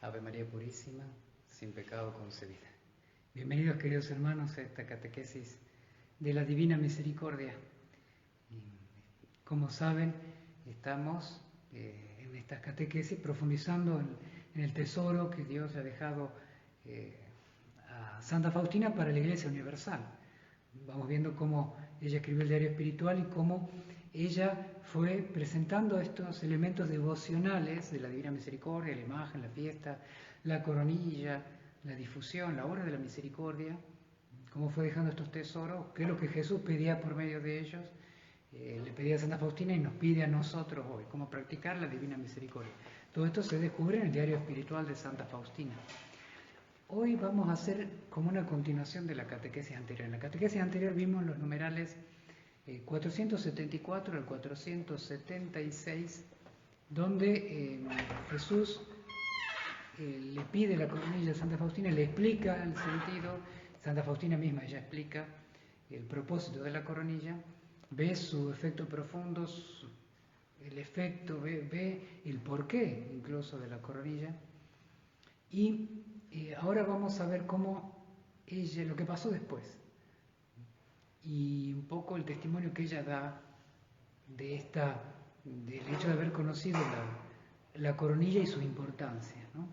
Ave María Purísima, sin pecado concebida. Bienvenidos, queridos hermanos, a esta catequesis de la Divina Misericordia. Como saben, estamos en estas catequesis profundizando en el tesoro que Dios ha dejado a Santa Faustina para la Iglesia Universal. Vamos viendo cómo ella escribió el diario espiritual y cómo ella fue presentando estos elementos devocionales de la Divina Misericordia, la imagen, la fiesta, la coronilla, la difusión, la obra de la misericordia, cómo fue dejando estos tesoros, qué es lo que Jesús pedía por medio de ellos, le pedía a Santa Faustina y nos pide a nosotros hoy, cómo practicar la Divina Misericordia. Todo esto se descubre en el diario espiritual de Santa Faustina. Hoy vamos a hacer como una continuación de la catequesis anterior. En la catequesis anterior vimos los numerales 474 al 476, donde Jesús le pide la coronilla a Santa Faustina, le explica el sentido. Santa Faustina misma ella explica el propósito de la coronilla, ve su efecto profundo, el efecto, ve el porqué incluso de la coronilla. Y ahora vamos a ver cómo ella, lo que pasó después, y un poco el testimonio que ella da de del hecho de haber conocido la coronilla y su importancia, ¿no?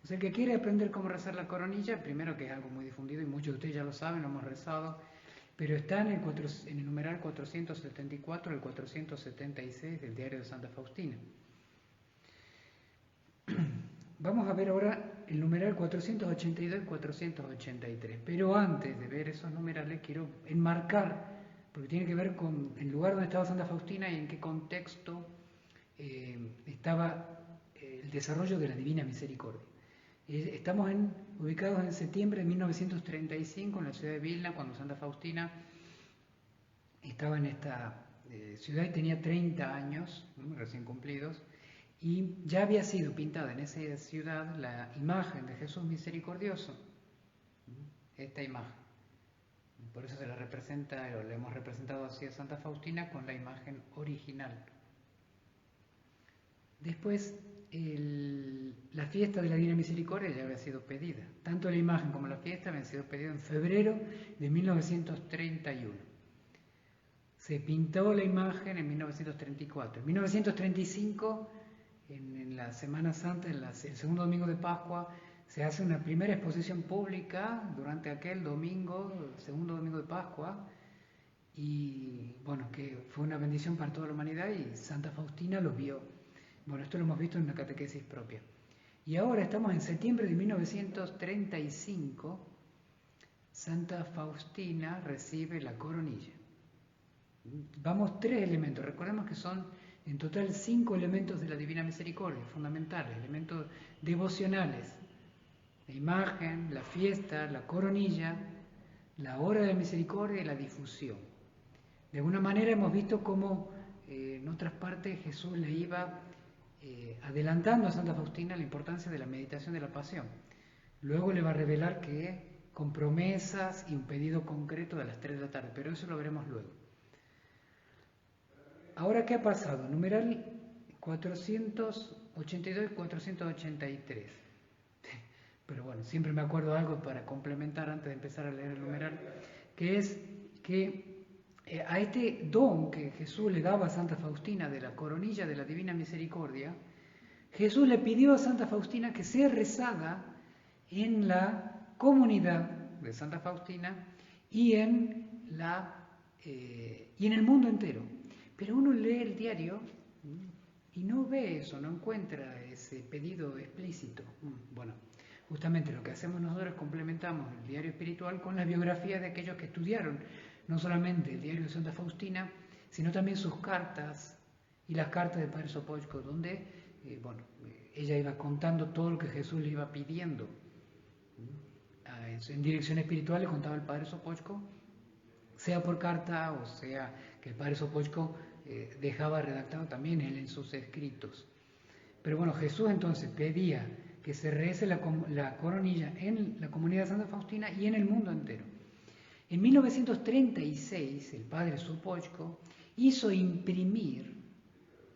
O sea, el que quiere aprender cómo rezar la coronilla, primero que es algo muy difundido y muchos de ustedes ya lo saben, lo hemos rezado, pero está en el numeral 474 al 476 del diario de Santa Faustina. Vamos a ver ahora el numeral 482 y 483, pero antes de ver esos numerales quiero enmarcar, porque tiene que ver con el lugar donde estaba Santa Faustina y en qué contexto estaba el desarrollo de la Divina Misericordia. Estamos ubicados en septiembre de 1935 en la ciudad de Vilna, cuando Santa Faustina estaba en esta ciudad y tenía 30 años, recién cumplidos, y ya había sido pintada en esa ciudad la imagen de Jesús misericordioso, esta imagen. Por eso se la representa, o le hemos representado así a Santa Faustina con la imagen original. Después, la fiesta de la Divina Misericordia ya había sido pedida. Tanto la imagen como la fiesta habían sido pedidas en febrero de 1931. Se pintó la imagen en 1934. En 1935, en la Semana Santa, el segundo domingo de Pascua, se hace una primera exposición pública durante aquel domingo, el segundo domingo de Pascua, y bueno, que fue una bendición para toda la humanidad y Santa Faustina lo vio. Bueno, esto lo hemos visto en una catequesis propia. Y ahora estamos en septiembre de 1935, Santa Faustina recibe la coronilla. Vamos 3 elementos, recordemos que son en total 5 elementos de la Divina Misericordia, fundamentales, elementos devocionales: la imagen, la fiesta, la coronilla, la hora de la misericordia y la difusión. De alguna manera hemos visto cómo en otras partes Jesús le iba adelantando a Santa Faustina la importancia de la meditación de la pasión. Luego le va a revelar que con promesas y un pedido concreto de las 3 de la tarde, pero eso lo veremos luego. Ahora, ¿qué ha pasado? Numeral 482 y 483. Pero bueno, siempre me acuerdo algo para complementar antes de empezar a leer el numeral, que es que a este don que Jesús le daba a Santa Faustina de la coronilla de la Divina Misericordia, Jesús le pidió a Santa Faustina que sea rezada en la comunidad de Santa Faustina y en el mundo entero. Pero uno lee el diario y no ve eso, no encuentra ese pedido explícito. Bueno, justamente lo que hacemos nosotros es complementamos el diario espiritual con la biografía de aquellos que estudiaron no solamente el diario de Santa Faustina, sino también sus cartas y las cartas de Padre Sopocko, donde ella iba contando todo lo que Jesús le iba pidiendo. En dirección espiritual le contaba el Padre Sopocko, sea por carta o sea que el Padre Sopocko dejaba redactado también él en sus escritos. Pero bueno, Jesús entonces pedía que se rece la coronilla en la comunidad de Santa Faustina y en el mundo entero. En 1936 el Padre Sopocko hizo imprimir,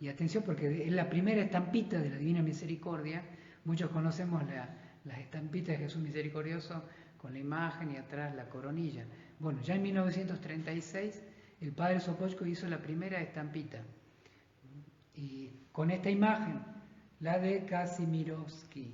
y atención porque es la primera estampita de la Divina Misericordia, Muchos conocemos las estampitas de Jesús Misericordioso con la imagen y atrás la coronilla. Bueno, ya en 1936 el padre Sopocko hizo la primera estampita. Y con esta imagen, la de Kazimierowski.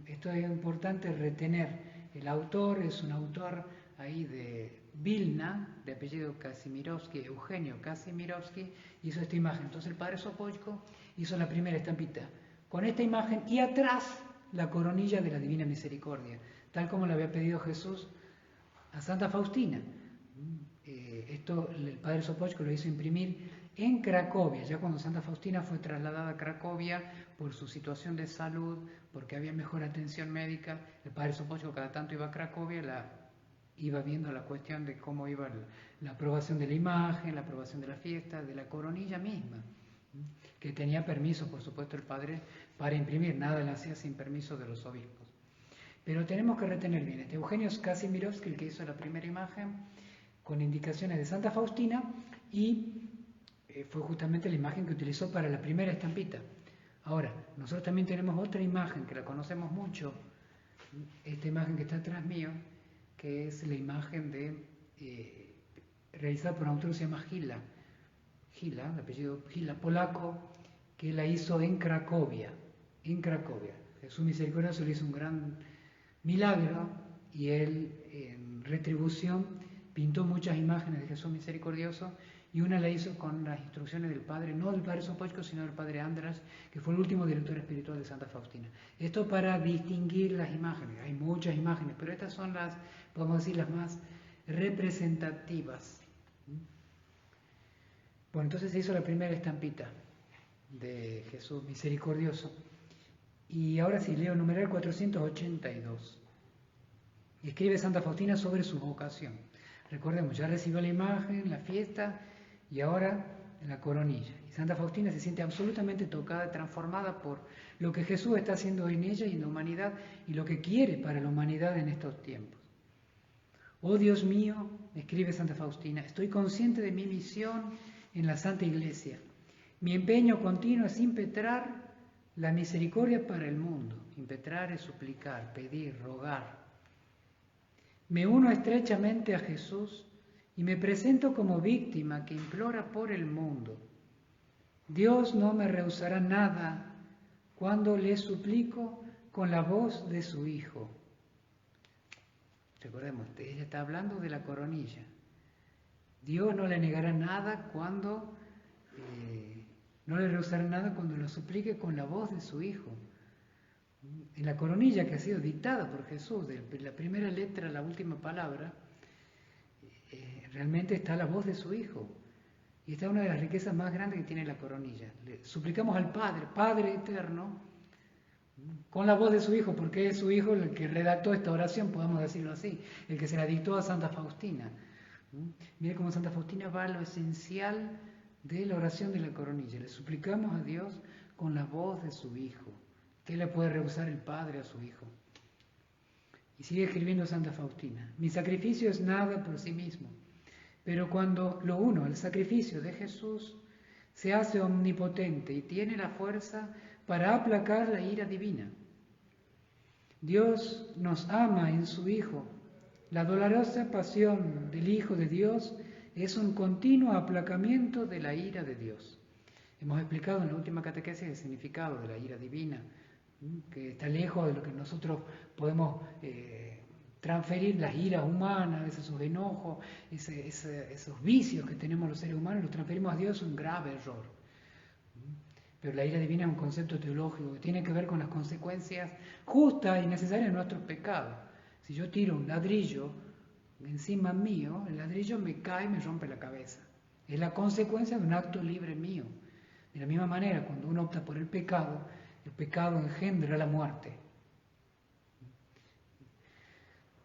Esto es importante retener. El autor es un autor ahí de Vilna, de apellido Kazimierowski, Eugenio Kazimierowski, hizo esta imagen. Entonces el padre Sopocko hizo la primera estampita con esta imagen y atrás la coronilla de la Divina Misericordia, tal como le había pedido Jesús a Santa Faustina. Esto el padre Sopocko lo hizo imprimir en Cracovia, ya cuando Santa Faustina fue trasladada a Cracovia por su situación de salud, porque había mejor atención médica. El padre Sopocko cada tanto iba a Cracovia, iba viendo la cuestión de cómo iba la aprobación de la imagen, la aprobación de la fiesta, de la coronilla misma, que tenía permiso, por supuesto, el padre para imprimir, nada lo hacía sin permiso de los obispos. Pero tenemos que retener bien, este Eugenio Kazimierowski, el que hizo la primera imagen, con indicaciones de Santa Faustina, y fue justamente la imagen que utilizó para la primera estampita. Ahora, nosotros también tenemos otra imagen que la conocemos mucho, esta imagen que está atrás mío, que es la imagen realizada por un autor que se llama Gila, de apellido Gila, polaco, que la hizo en Cracovia. Jesús Misericordioso le hizo un gran milagro y él, en retribución, pintó muchas imágenes de Jesús Misericordioso, y una la hizo con las instrucciones del padre, no del padre Sopocko, sino del padre András, que fue el último director espiritual de Santa Faustina. Esto para distinguir las imágenes. Hay muchas imágenes, pero estas son las, podemos decir, las más representativas. Bueno, entonces se hizo la primera estampita de Jesús Misericordioso. Y ahora sí, leo numeral 482. Escribe Santa Faustina sobre su vocación. Recordemos, ya recibió la imagen, la fiesta, y ahora la coronilla. Y Santa Faustina se siente absolutamente tocada, transformada por lo que Jesús está haciendo en ella y en la humanidad, y lo que quiere para la humanidad en estos tiempos. Oh Dios mío, escribe Santa Faustina, estoy consciente de mi misión en la Santa Iglesia. Mi empeño continuo es impetrar la misericordia para el mundo. Impetrar es suplicar, pedir, rogar. Me uno estrechamente a Jesús y me presento como víctima que implora por el mundo. Dios no me rehusará nada cuando le suplico con la voz de su Hijo. Recordemos, ella está hablando de la coronilla. Dios no le negará nada cuando, no le rehusará nada cuando lo suplique con la voz de su Hijo. En la coronilla que ha sido dictada por Jesús, de la primera letra a la última palabra, realmente está la voz de su Hijo. Y esta es una de las riquezas más grandes que tiene la coronilla. Le suplicamos al Padre, Padre eterno, con la voz de su Hijo, porque es su Hijo el que redactó esta oración, podemos decirlo así, el que se la dictó a Santa Faustina. Mire cómo Santa Faustina va a lo esencial de la oración de la coronilla. Le suplicamos a Dios con la voz de su Hijo. ¿Qué le puede rehusar el Padre a su Hijo? Y sigue escribiendo Santa Faustina. Mi sacrificio es nada por sí mismo, pero cuando lo uno al sacrificio de Jesús, se hace omnipotente y tiene la fuerza para aplacar la ira divina. Dios nos ama en su Hijo. La dolorosa pasión del Hijo de Dios es un continuo aplacamiento de la ira de Dios. Hemos explicado en la última catequesis el significado de la ira divina, que está lejos de lo que nosotros podemos transferir, las iras humanas, esos enojos, esos vicios que tenemos los seres humanos, los transferimos a Dios, es un grave error. Pero la ira divina es un concepto teológico que tiene que ver con las consecuencias justas y necesarias de nuestros pecados. Si yo tiro un ladrillo encima mío, el ladrillo me cae y me rompe la cabeza. Es la consecuencia de un acto libre mío. De la misma manera, cuando uno opta por el pecado engendra la muerte.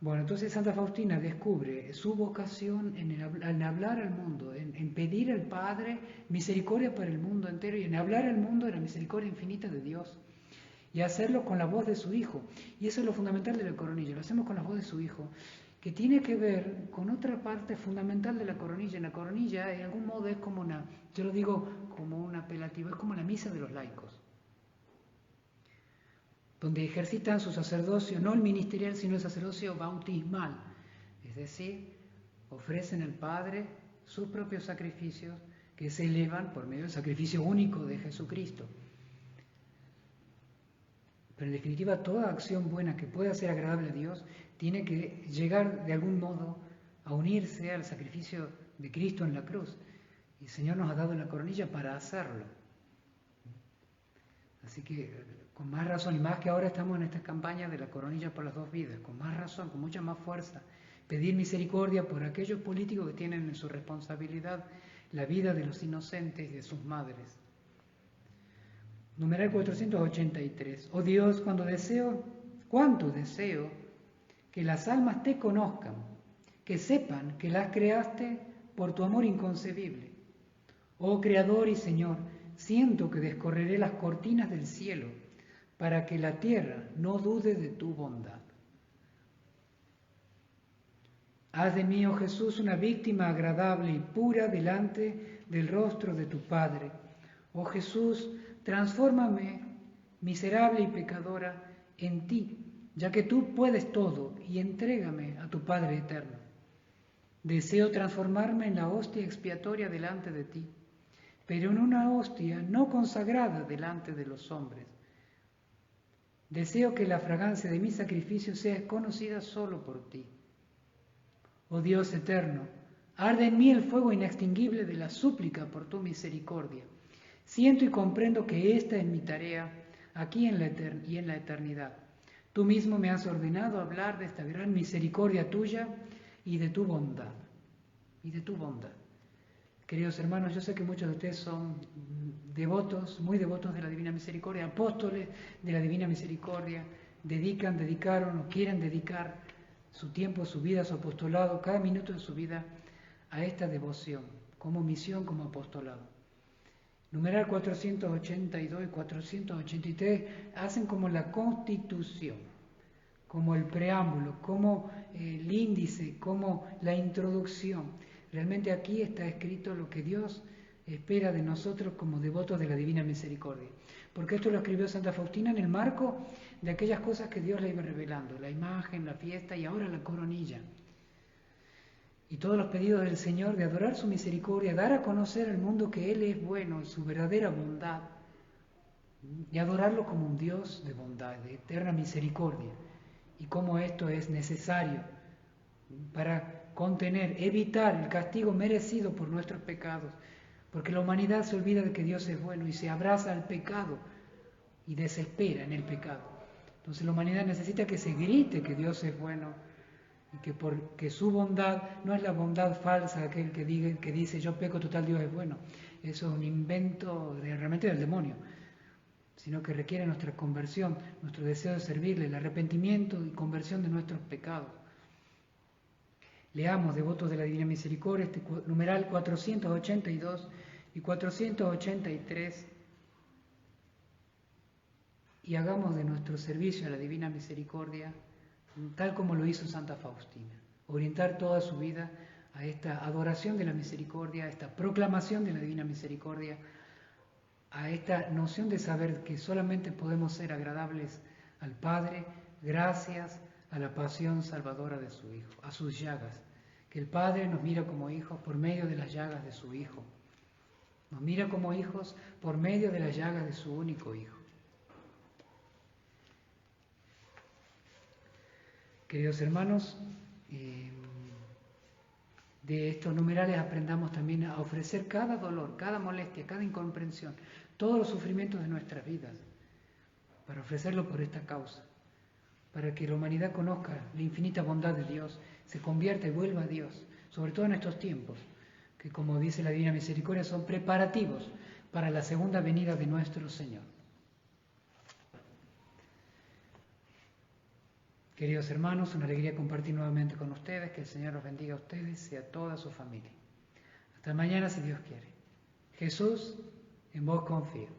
Bueno, entonces Santa Faustina descubre su vocación en hablar al mundo, en pedir al Padre misericordia para el mundo entero y en hablar al mundo de la misericordia infinita de Dios y hacerlo con la voz de su Hijo. Y eso es lo fundamental de la coronilla, lo hacemos con la voz de su Hijo, que tiene que ver con otra parte fundamental de la coronilla. En la coronilla, en algún modo, es como yo lo digo como un apelativo, es como la misa de los laicos. donde ejercitan su sacerdocio, no el ministerial, sino el sacerdocio bautismal. Es decir, ofrecen al Padre sus propios sacrificios que se elevan por medio del sacrificio único de Jesucristo. Pero en definitiva, toda acción buena que pueda ser agradable a Dios tiene que llegar de algún modo a unirse al sacrificio de Cristo en la cruz. Y el Señor nos ha dado la coronilla para hacerlo. Así que con más razón, y más que ahora estamos en esta campaña de la coronilla por las dos vidas, con más razón, con mucha más fuerza, pedir misericordia por aquellos políticos que tienen en su responsabilidad la vida de los inocentes y de sus madres. Numeral 483. Oh Dios, cuánto deseo que las almas te conozcan, que sepan que las creaste por tu amor inconcebible. Oh Creador y Señor, siento que descorreré las cortinas del cielo para que la tierra no dude de tu bondad. Haz de mí, oh Jesús, una víctima agradable y pura delante del rostro de tu Padre. Oh Jesús, transfórmame, miserable y pecadora, en ti, ya que tú puedes todo, y entrégame a tu Padre eterno. Deseo transformarme en la hostia expiatoria delante de ti, pero en una hostia no consagrada delante de los hombres. Deseo que la fragancia de mi sacrificio sea conocida solo por ti. Oh Dios eterno, arde en mí el fuego inextinguible de la súplica por tu misericordia. Siento y comprendo que esta es mi tarea aquí y en la eternidad. Tú mismo me has ordenado hablar de esta gran misericordia tuya y de tu bondad. Y de tu bondad. Queridos hermanos, yo sé que muchos de ustedes son devotos, muy devotos de la Divina Misericordia, apóstoles de la Divina Misericordia, dedicaron o quieren dedicar su tiempo, su vida, su apostolado, cada minuto de su vida a esta devoción, como misión, como apostolado. Numeral 482 y 483 hacen como la constitución, como el preámbulo, como el índice, como la introducción. Realmente aquí está escrito lo que Dios espera de nosotros como devotos de la Divina Misericordia. Porque esto lo escribió Santa Faustina en el marco de aquellas cosas que Dios le iba revelando, la imagen, la fiesta y ahora la coronilla. Y todos los pedidos del Señor de adorar su misericordia, dar a conocer al mundo que Él es bueno, su verdadera bondad, y adorarlo como un Dios de bondad, de eterna misericordia, y cómo esto es necesario para contener, evitar el castigo merecido por nuestros pecados, porque la humanidad se olvida de que Dios es bueno y se abraza al pecado y desespera en el pecado. Entonces la humanidad necesita que se grite que Dios es bueno y que su bondad no es la bondad falsa, aquel que dice yo peco, total Dios es bueno. Eso es un invento realmente del demonio, sino que requiere nuestra conversión, nuestro deseo de servirle, el arrepentimiento y conversión de nuestros pecados. Leamos, devotos de la Divina Misericordia, este numeral 482 y 483, y hagamos de nuestro servicio a la Divina Misericordia tal como lo hizo Santa Faustina, orientar toda su vida a esta adoración de la misericordia, a esta proclamación de la Divina Misericordia, a esta noción de saber que solamente podemos ser agradables al Padre gracias a la pasión salvadora de su Hijo, a sus llagas, que el Padre nos mira como hijos por medio de las llagas de su Hijo, nos mira como hijos por medio de las llagas de su único Hijo. Queridos hermanos, de estos numerales aprendamos también a ofrecer cada dolor, cada molestia, cada incomprensión, todos los sufrimientos de nuestras vidas, para ofrecerlo por esta causa, para que la humanidad conozca la infinita bondad de Dios, se convierta y vuelva a Dios, sobre todo en estos tiempos, que como dice la Divina Misericordia son preparativos para la segunda venida de nuestro Señor. Queridos hermanos, una alegría compartir nuevamente con ustedes, que el Señor los bendiga a ustedes y a toda su familia. Hasta mañana si Dios quiere. Jesús, en vos confío.